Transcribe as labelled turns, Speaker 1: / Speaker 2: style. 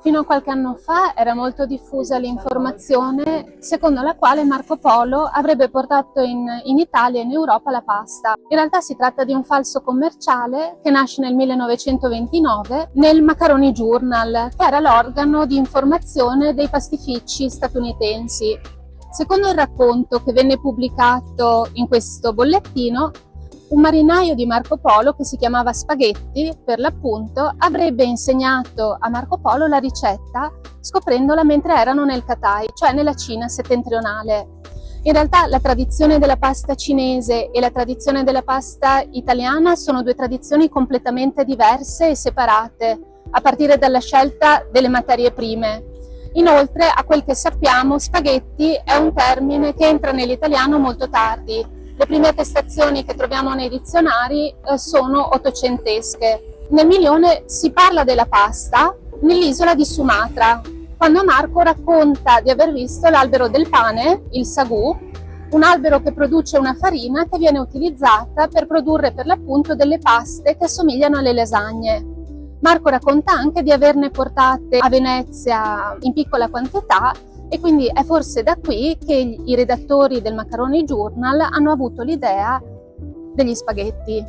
Speaker 1: Fino a qualche anno fa era molto diffusa l'informazione secondo la quale Marco Polo avrebbe portato in Italia e in Europa la pasta. In realtà si tratta di un falso commerciale che nasce nel 1929 nel Macaroni Journal, che era l'organo di informazione dei pastifici statunitensi. Secondo il racconto che venne pubblicato in questo bollettino, un marinaio di Marco Polo, che si chiamava Spaghetti per l'appunto, avrebbe insegnato a Marco Polo la ricetta scoprendola mentre erano nel Cathay, cioè nella Cina settentrionale. In realtà la tradizione della pasta cinese e la tradizione della pasta italiana sono due tradizioni completamente diverse e separate, a partire dalla scelta delle materie prime. Inoltre, a quel che sappiamo, spaghetti è un termine che entra nell'italiano molto tardi. Le prime attestazioni che troviamo nei dizionari sono ottocentesche. Nel milione si parla della pasta nell'isola di Sumatra, quando Marco racconta di aver visto l'albero del pane, il sagù, un albero che produce una farina che viene utilizzata per produrre per l'appunto delle paste che assomigliano alle lasagne. Marco racconta anche di averne portate a Venezia in piccola quantità e quindi è forse da qui che i redattori del Macaroni Journal hanno avuto l'idea degli spaghetti.